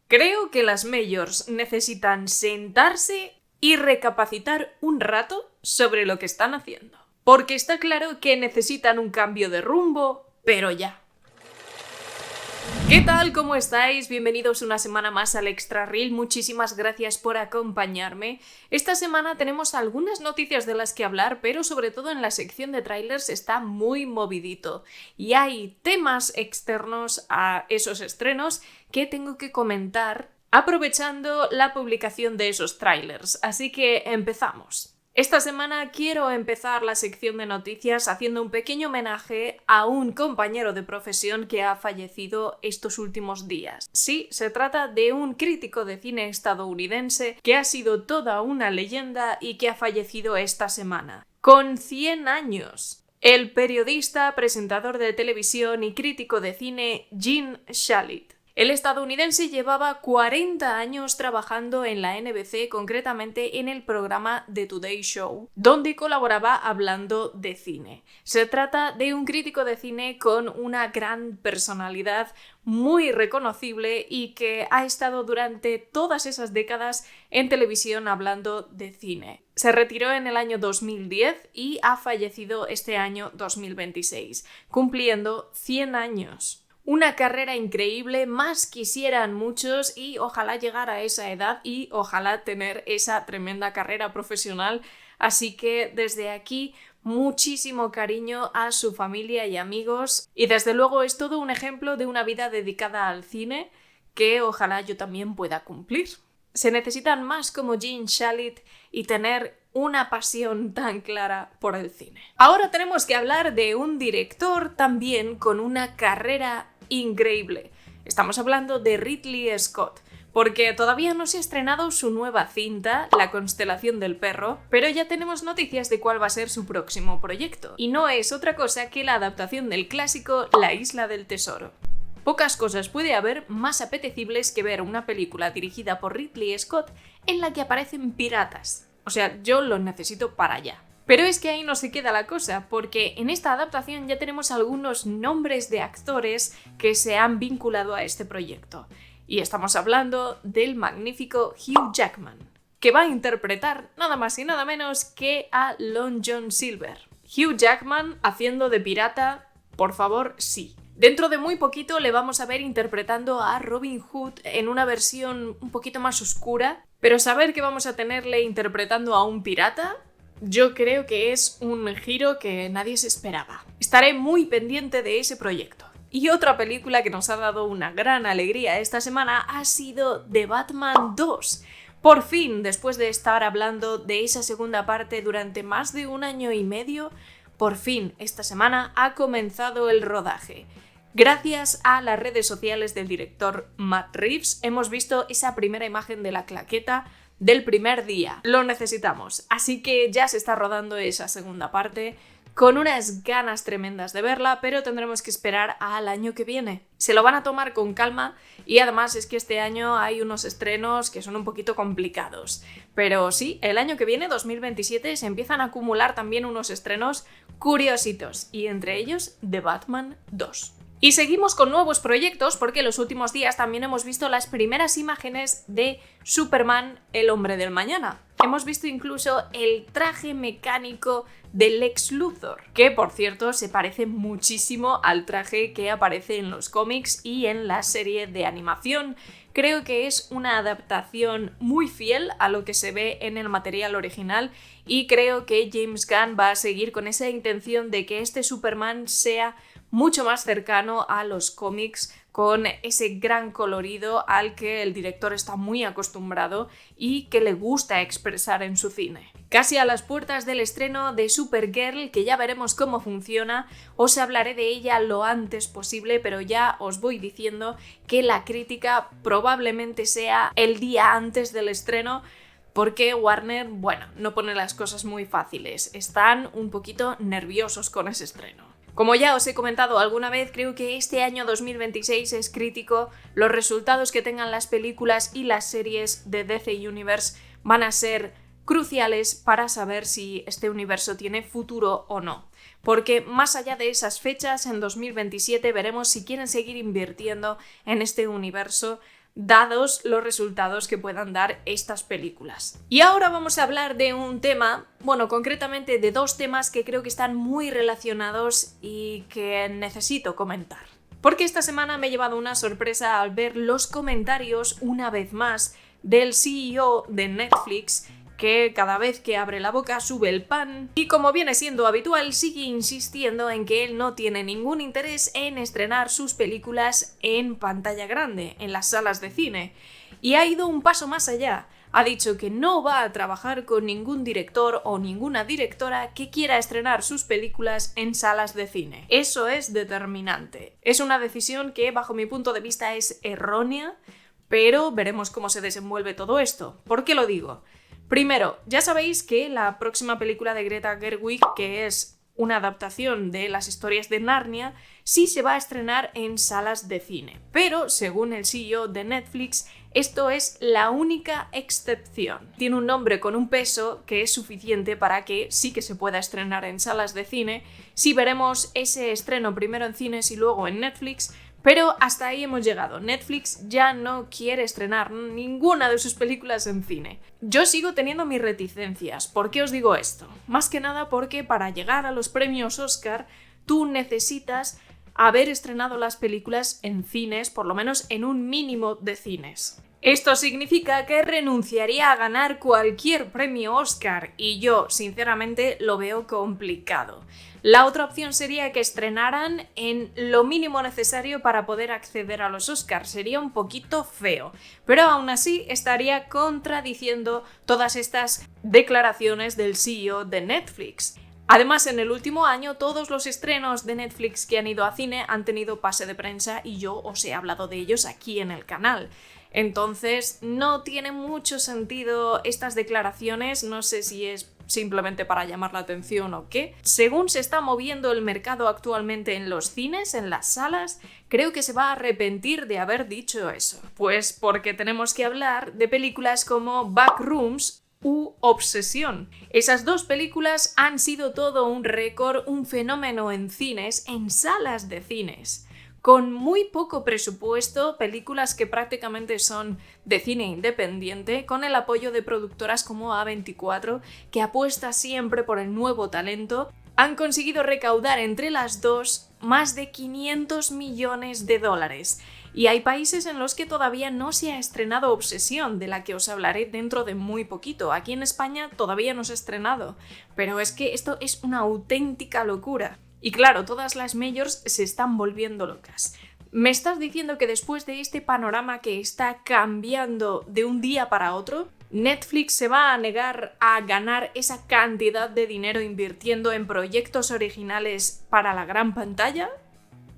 Creo que las majors necesitan sentarse y recapacitar un rato sobre lo que están haciendo. Porque está claro que necesitan un cambio de rumbo, pero ya. ¿Qué tal? ¿Cómo estáis? Bienvenidos una semana más al Extra Reel. Muchísimas gracias por acompañarme. Esta semana tenemos algunas noticias de las que hablar, pero sobre todo en la sección de trailers está muy movidito. Y hay temas externos a esos estrenos que tengo que comentar aprovechando la publicación de esos trailers. Así que empezamos. Esta semana quiero empezar la sección de noticias haciendo un pequeño homenaje a un compañero de profesión que ha fallecido estos últimos días. Sí, se trata de un crítico de cine estadounidense que ha sido toda una leyenda y que ha fallecido esta semana. Con 100 años. El periodista, presentador de televisión y crítico de cine Gene Shalit. El estadounidense llevaba 40 años trabajando en la NBC, concretamente en el programa The Today Show, donde colaboraba hablando de cine. Se trata de un crítico de cine con una gran personalidad, muy reconocible y que ha estado durante todas esas décadas en televisión hablando de cine. Se retiró en el año 2010 y ha fallecido este año 2026, cumpliendo 100 años. Una carrera increíble, más quisieran muchos y ojalá llegar a esa edad y ojalá tener esa tremenda carrera profesional. Así que desde aquí muchísimo cariño a su familia y amigos y desde luego es todo un ejemplo de una vida dedicada al cine que ojalá yo también pueda cumplir. Se necesitan más como Gene Shalit y tener una pasión tan clara por el cine. Ahora tenemos que hablar de un director también con una carrera increíble. Estamos hablando de Ridley Scott, porque todavía no se ha estrenado su nueva cinta, La constelación del perro, pero ya tenemos noticias de cuál va a ser su próximo proyecto. Y no es otra cosa que la adaptación del clásico La isla del tesoro. Pocas cosas puede haber más apetecibles que ver una película dirigida por Ridley Scott en la que aparecen piratas. O sea, yo lo necesito para allá. Pero es que ahí no se queda la cosa, porque en esta adaptación ya tenemos algunos nombres de actores que se han vinculado a este proyecto. Y estamos hablando del magnífico Hugh Jackman, que va a interpretar nada más y nada menos que a Long John Silver. Hugh Jackman haciendo de pirata, por favor, sí. Dentro de muy poquito le vamos a ver interpretando a Robin Hood en una versión un poquito más oscura, pero saber que vamos a tenerle interpretando a un pirata, yo creo que es un giro que nadie se esperaba. Estaré muy pendiente de ese proyecto. Y otra película que nos ha dado una gran alegría esta semana ha sido The Batman 2. Por fin, después de estar hablando de esa segunda parte durante más de 1 año y medio, por fin esta semana ha comenzado el rodaje. Gracias a las redes sociales del director Matt Reeves hemos visto esa primera imagen de la claqueta del primer día. Lo necesitamos, así que ya se está rodando esa segunda parte con unas ganas tremendas de verla, pero tendremos que esperar al año que viene. Se lo van a tomar con calma y además es que este año hay unos estrenos que son un poquito complicados. Pero sí, el año que viene, 2027, se empiezan a acumular también unos estrenos curiositos y entre ellos The Batman 2. Y seguimos con nuevos proyectos porque los últimos días también hemos visto las primeras imágenes de Superman, el hombre del mañana. Hemos visto incluso el traje mecánico de Lex Luthor, que por cierto se parece muchísimo al traje que aparece en los cómics y en la serie de animación. Creo que es una adaptación muy fiel a lo que se ve en el material original y creo que James Gunn va a seguir con esa intención de que este Superman sea mucho más cercano a los cómics, con ese gran colorido al que el director está muy acostumbrado y que le gusta expresar en su cine. Casi a las puertas del estreno de Supergirl, que ya veremos cómo funciona, os hablaré de ella lo antes posible, pero ya os voy diciendo que la crítica probablemente sea el día antes del estreno, porque Warner, no pone las cosas muy fáciles, están un poquito nerviosos con ese estreno. Como ya os he comentado alguna vez, creo que este año 2026 es crítico. Los resultados que tengan las películas y las series de DC Universe van a ser cruciales para saber si este universo tiene futuro o no. Porque más allá de esas fechas, en 2027 veremos si quieren seguir invirtiendo en este universo dados los resultados que puedan dar estas películas. Y ahora vamos a hablar de un tema, bueno, concretamente de dos temas que creo que están muy relacionados y que necesito comentar. Porque esta semana me he llevado una sorpresa al ver los comentarios, una vez más, del CEO de Netflix, que cada vez que abre la boca sube el pan y, como viene siendo habitual, sigue insistiendo en que él no tiene ningún interés en estrenar sus películas en pantalla grande, en las salas de cine. Y ha ido un paso más allá. Ha dicho que no va a trabajar con ningún director o ninguna directora que quiera estrenar sus películas en salas de cine. Eso es determinante. Es una decisión que, bajo mi punto de vista, es errónea, pero veremos cómo se desenvuelve todo esto. ¿Por qué lo digo? Primero, ya sabéis que la próxima película de Greta Gerwig, que es una adaptación de las historias de Narnia, sí se va a estrenar en salas de cine. Pero, según el CEO de Netflix, esto es la única excepción. Tiene un nombre con un peso que es suficiente para que sí que se pueda estrenar en salas de cine. Sí veremos ese estreno primero en cines y luego en Netflix, pero hasta ahí hemos llegado. Netflix ya no quiere estrenar ninguna de sus películas en cine. Yo sigo teniendo mis reticencias. ¿Por qué os digo esto? Más que nada porque para llegar a los premios Oscar tú necesitas haber estrenado las películas en cines, por lo menos en un mínimo de cines. Esto significa que renunciaría a ganar cualquier premio Oscar y yo, sinceramente, lo veo complicado. La otra opción sería que estrenaran en lo mínimo necesario para poder acceder a los Oscars. Sería un poquito feo, pero aún así estaría contradiciendo todas estas declaraciones del CEO de Netflix. Además, en el último año, todos los estrenos de Netflix que han ido a cine han tenido pase de prensa y yo os he hablado de ellos aquí en el canal. Entonces, no tiene mucho sentido estas declaraciones, no sé si es simplemente para llamar la atención o qué. Según se está moviendo el mercado actualmente en los cines, en las salas, creo que se va a arrepentir de haber dicho eso. Pues porque tenemos que hablar de películas como Backrooms u Obsesión. Esas dos películas han sido todo un récord, un fenómeno en cines, en salas de cines. Con muy poco presupuesto, películas que prácticamente son de cine independiente, con el apoyo de productoras como A24, que apuesta siempre por el nuevo talento, han conseguido recaudar entre las dos más de 500 millones de dólares. Y hay países en los que todavía no se ha estrenado Obsesión, de la que os hablaré dentro de muy poquito. Aquí en España todavía no se ha estrenado, pero es que esto es una auténtica locura. Y claro, todas las majors se están volviendo locas. ¿Me estás diciendo que después de este panorama que está cambiando de un día para otro, Netflix se va a negar a ganar esa cantidad de dinero invirtiendo en proyectos originales para la gran pantalla?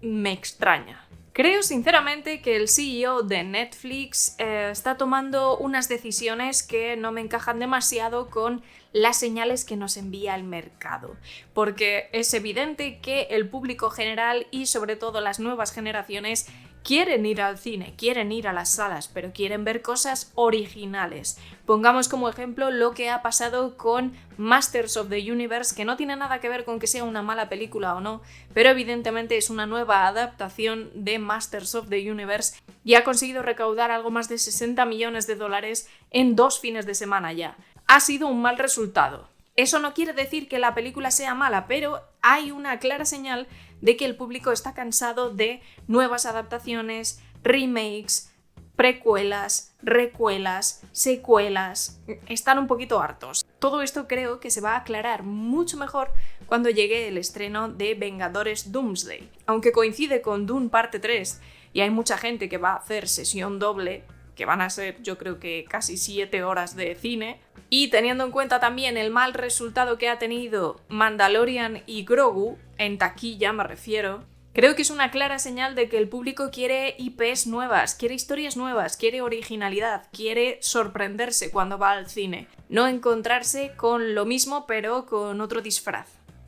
Me extraña. Creo sinceramente que el CEO de Netflix está tomando unas decisiones que no me encajan demasiado con las señales que nos envía el mercado, porque es evidente que el público general y sobre todo las nuevas generaciones quieren ir al cine, quieren ir a las salas, pero quieren ver cosas originales. Pongamos como ejemplo lo que ha pasado con Masters of the Universe, que no tiene nada que ver con que sea una mala película o no, pero evidentemente es una nueva adaptación de Masters of the Universe y ha conseguido recaudar algo más de 60 millones de dólares en 2 fines de semana ya. Ha sido un mal resultado. Eso no quiere decir que la película sea mala, pero hay una clara señal de que el público está cansado de nuevas adaptaciones, remakes, precuelas, recuelas, secuelas. Están un poquito hartos. Todo esto creo que se va a aclarar mucho mejor cuando llegue el estreno de Vengadores Doomsday. Aunque coincide con Dune parte 3 y hay mucha gente que va a hacer sesión doble, que van a ser yo creo que casi 7 horas de cine, y teniendo en cuenta también el mal resultado que ha tenido Mandalorian y Grogu, en taquilla me refiero, creo que es una clara señal de que el público quiere IPs nuevas, quiere historias nuevas, quiere originalidad, quiere sorprenderse cuando va al cine, no encontrarse con lo mismo pero con otro disfraz.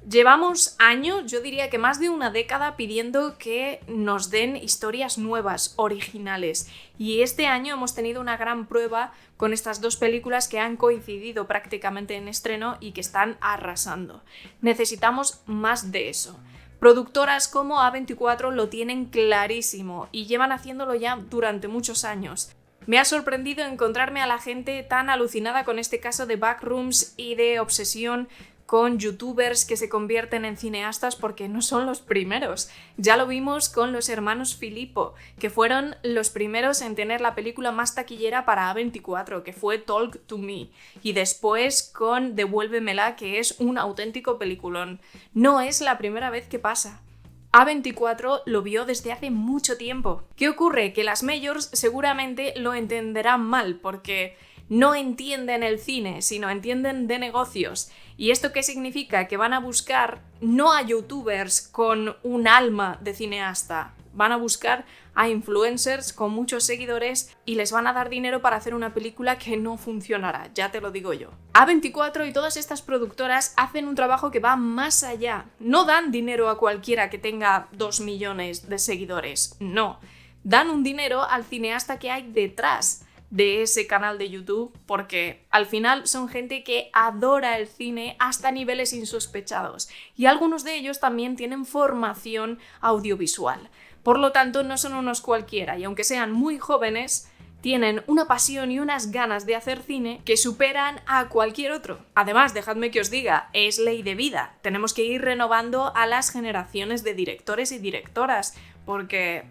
Llevamos años, yo diría que más de una década, pidiendo que nos den historias nuevas, originales. Y este año hemos tenido una gran prueba con estas dos películas que han coincidido prácticamente en estreno y que están arrasando. Necesitamos más de eso. Productoras como A24 lo tienen clarísimo y llevan haciéndolo ya durante muchos años. Me ha sorprendido encontrarme a la gente tan alucinada con este caso de backrooms y de obsesión con youtubers que se convierten en cineastas, porque no son los primeros. Ya lo vimos con los hermanos Filippo, que fueron los primeros en tener la película más taquillera para A24, que fue Talk to Me, y después con Devuélvemela, que es un auténtico peliculón. No es la primera vez que pasa. A24 lo vio desde hace mucho tiempo. ¿Qué ocurre? Que las majors seguramente lo entenderán mal, porque no entienden el cine, sino entienden de negocios. ¿Y esto qué significa? Que van a buscar no a youtubers con un alma de cineasta, van a buscar a influencers con muchos seguidores y les van a dar dinero para hacer una película que no funcionará, ya te lo digo yo. A24 y todas estas productoras hacen un trabajo que va más allá. No dan dinero a cualquiera que tenga 2 millones de seguidores, no. Dan un dinero al cineasta que hay detrás de ese canal de YouTube, porque al final son gente que adora el cine hasta niveles insospechados, y algunos de ellos también tienen formación audiovisual. Por lo tanto, no son unos cualquiera, y aunque sean muy jóvenes, tienen una pasión y unas ganas de hacer cine que superan a cualquier otro. Además, dejadme que os diga, es ley de vida. Tenemos que ir renovando a las generaciones de directores y directoras, porque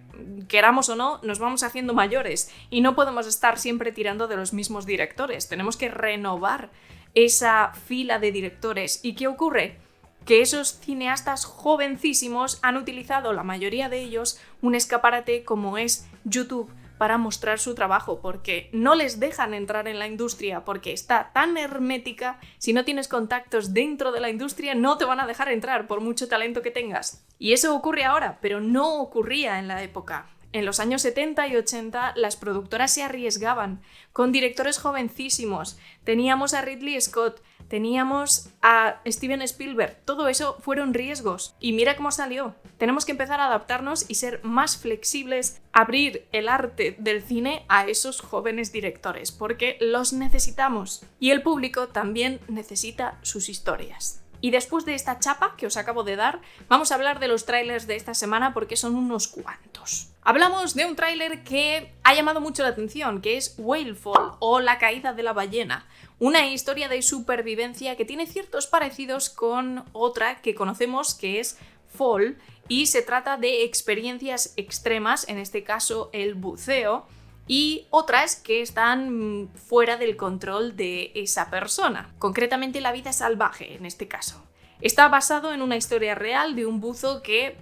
queramos o no, nos vamos haciendo mayores y no podemos estar siempre tirando de los mismos directores. Tenemos que renovar esa fila de directores. ¿Y qué ocurre? Que esos cineastas jovencísimos han utilizado, la mayoría de ellos, un escaparate como es YouTube para mostrar su trabajo, porque no les dejan entrar en la industria, porque está tan hermética. Si no tienes contactos dentro de la industria, no te van a dejar entrar por mucho talento que tengas. Y eso ocurre ahora, pero no ocurría en la época. En los años 70 y 80 las productoras se arriesgaban con directores jovencísimos. Teníamos a Ridley Scott, teníamos a Steven Spielberg. Todo eso fueron riesgos. Y mira cómo salió. Tenemos que empezar a adaptarnos y ser más flexibles, abrir el arte del cine a esos jóvenes directores, porque los necesitamos. Y el público también necesita sus historias. Y después de esta chapa que os acabo de dar, vamos a hablar de los trailers de esta semana, porque son unos cuantos. Hablamos de un tráiler que ha llamado mucho la atención, que es Whalefall, o La caída de la ballena. Una historia de supervivencia que tiene ciertos parecidos con otra que conocemos, que es Fall, y se trata de experiencias extremas, en este caso el buceo, y otras que están fuera del control de esa persona, concretamente la vida salvaje en este caso. Está basado en una historia real de un buzo que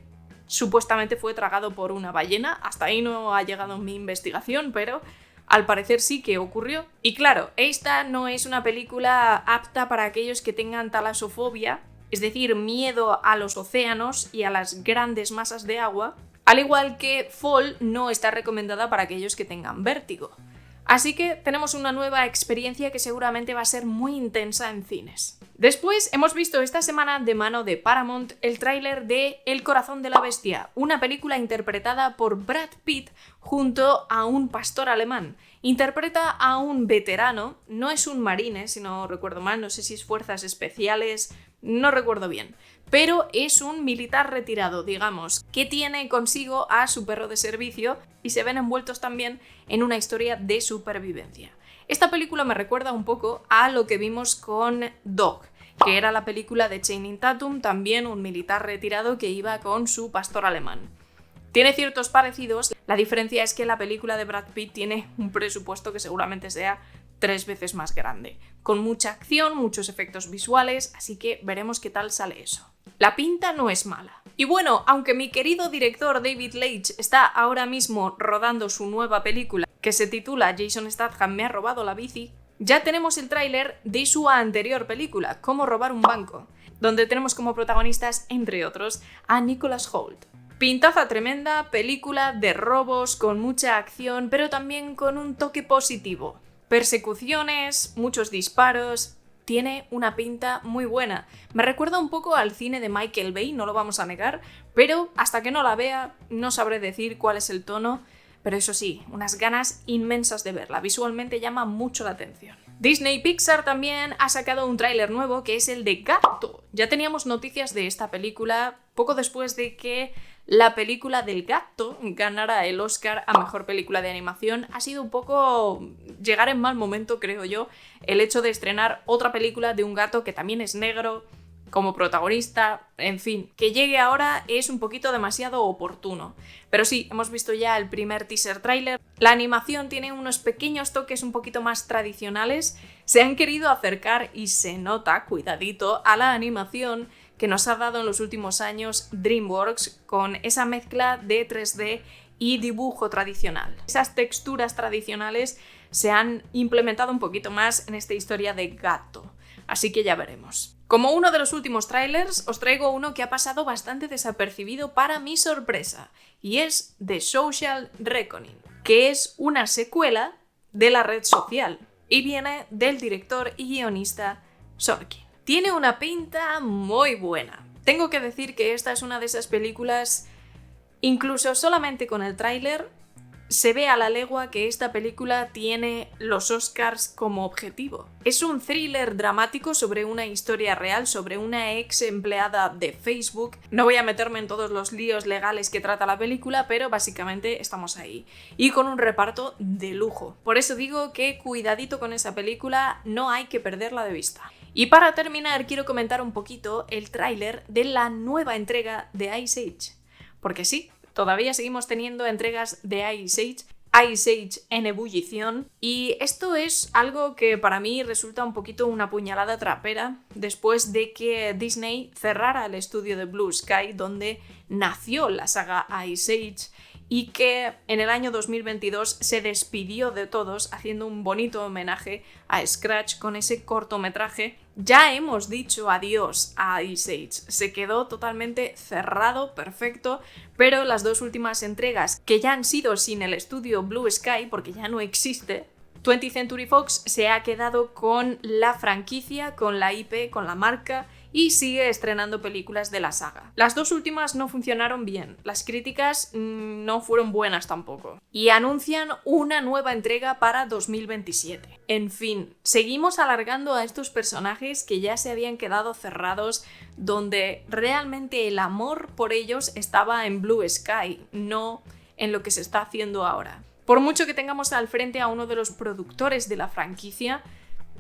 supuestamente fue tragado por una ballena. Hasta ahí no ha llegado mi investigación, pero al parecer sí que ocurrió. Y claro, esta no es una película apta para aquellos que tengan talasofobia, es decir, miedo a los océanos y a las grandes masas de agua, al igual que Fall no está recomendada para aquellos que tengan vértigo. Así que tenemos una nueva experiencia que seguramente va a ser muy intensa en cines. Después hemos visto esta semana de mano de Paramount el tráiler de El corazón de la bestia, una película interpretada por Brad Pitt junto a un pastor alemán. Interpreta a un veterano, no es un marine, si no recuerdo mal, no sé si es fuerzas especiales, no recuerdo bien, pero es un militar retirado, digamos, que tiene consigo a su perro de servicio y se ven envueltos también en una historia de supervivencia. Esta película me recuerda un poco a lo que vimos con Dog, que era la película de Channing Tatum, también un militar retirado que iba con su pastor alemán. Tiene ciertos parecidos, la diferencia es que la película de Brad Pitt tiene un presupuesto que seguramente sea 3 veces más grande, con mucha acción, muchos efectos visuales, así que veremos qué tal sale eso. La pinta no es mala. Y bueno, aunque mi querido director David Leitch está ahora mismo rodando su nueva película, que se titula Jason Statham me ha robado la bici, ya tenemos el tráiler de su anterior película, Cómo robar un banco, donde tenemos como protagonistas, entre otros, a Nicholas Hoult. Pintaza tremenda, película de robos con mucha acción, pero también con un toque positivo. Persecuciones, muchos disparos, tiene una pinta muy buena. Me recuerda un poco al cine de Michael Bay, no lo vamos a negar, pero hasta que no la vea no sabré decir cuál es el tono, pero eso sí, unas ganas inmensas de verla, visualmente llama mucho la atención. Disney Pixar también ha sacado un tráiler nuevo que es el de Gato. Ya teníamos noticias de esta película poco después de que la película del gato ganara el Oscar a Mejor Película de Animación. Ha sido un poco llegar en mal momento, creo yo, el hecho de estrenar otra película de un gato que también es negro como protagonista, en fin, que llegue ahora es un poquito demasiado oportuno. Pero sí, hemos visto ya el primer teaser trailer. La animación tiene unos pequeños toques un poquito más tradicionales. Se han querido acercar, y se nota, cuidadito, a la animación que nos ha dado en los últimos años DreamWorks con esa mezcla de 3D y dibujo tradicional. Esas texturas tradicionales se han implementado un poquito más en esta historia de gato. Así que ya veremos. Como uno de los últimos trailers, os traigo uno que ha pasado bastante desapercibido para mi sorpresa, y es The Social Reckoning, que es una secuela de La Red Social, y viene del director y guionista Sorkin. Tiene una pinta muy buena. Tengo que decir que esta es una de esas películas, incluso solamente con el tráiler, se ve a la legua que esta película tiene los Oscars como objetivo. Es un thriller dramático sobre una historia real, sobre una ex empleada de Facebook. No voy a meterme en todos los líos legales que trata la película, pero básicamente estamos ahí. Y con un reparto de lujo. Por eso digo que cuidadito con esa película, no hay que perderla de vista. Y para terminar, quiero comentar un poquito el tráiler de la nueva entrega de Ice Age. Porque sí, todavía seguimos teniendo entregas de Ice Age en ebullición, y esto es algo que para mí resulta un poquito una puñalada trapera después de que Disney cerrara el estudio de Blue Sky donde nació la saga Ice Age, y que en el año 2022 se despidió de todos haciendo un bonito homenaje a Scratch con ese cortometraje. Ya hemos dicho adiós a Ice Age, se quedó totalmente cerrado, perfecto, pero las dos últimas entregas que ya han sido sin el estudio Blue Sky, porque ya no existe, 20th Century Fox se ha quedado con la franquicia, con la IP, con la marca, y sigue estrenando películas de la saga. Las dos últimas no funcionaron bien, las críticas no fueron buenas tampoco, y anuncian una nueva entrega para 2027. En fin, seguimos alargando a estos personajes que ya se habían quedado cerrados, donde realmente el amor por ellos estaba en Blue Sky, no en lo que se está haciendo ahora. Por mucho que tengamos al frente a uno de los productores de la franquicia,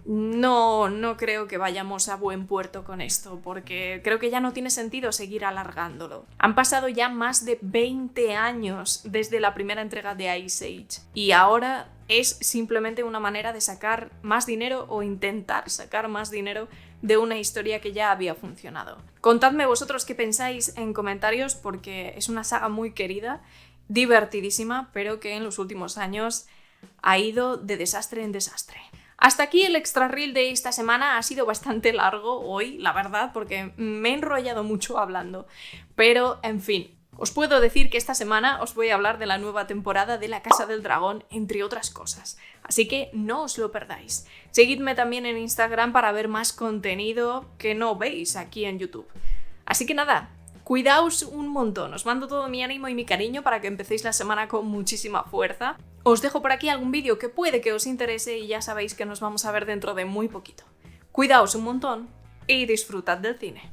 no creo que vayamos a buen puerto con esto, porque creo que ya no tiene sentido seguir alargándolo. Han pasado ya más de 20 años desde la primera entrega de Ice Age, y ahora es simplemente una manera de sacar más dinero o intentar sacar más dinero de una historia que ya había funcionado. Contadme vosotros qué pensáis en comentarios, porque es una saga muy querida, divertidísima, pero que en los últimos años ha ido de desastre en desastre. Hasta aquí el extra reel de esta semana. Ha sido bastante largo hoy, la verdad, porque me he enrollado mucho hablando. Pero, en fin, os puedo decir que esta semana os voy a hablar de la nueva temporada de La Casa del Dragón, entre otras cosas. Así que no os lo perdáis. Seguidme también en Instagram para ver más contenido que no veis aquí en YouTube. Así que nada, cuidaos un montón. Os mando todo mi ánimo y mi cariño para que empecéis la semana con muchísima fuerza. Os dejo por aquí algún vídeo que puede que os interese, y ya sabéis que nos vamos a ver dentro de muy poquito. Cuidaos un montón y disfrutad del cine.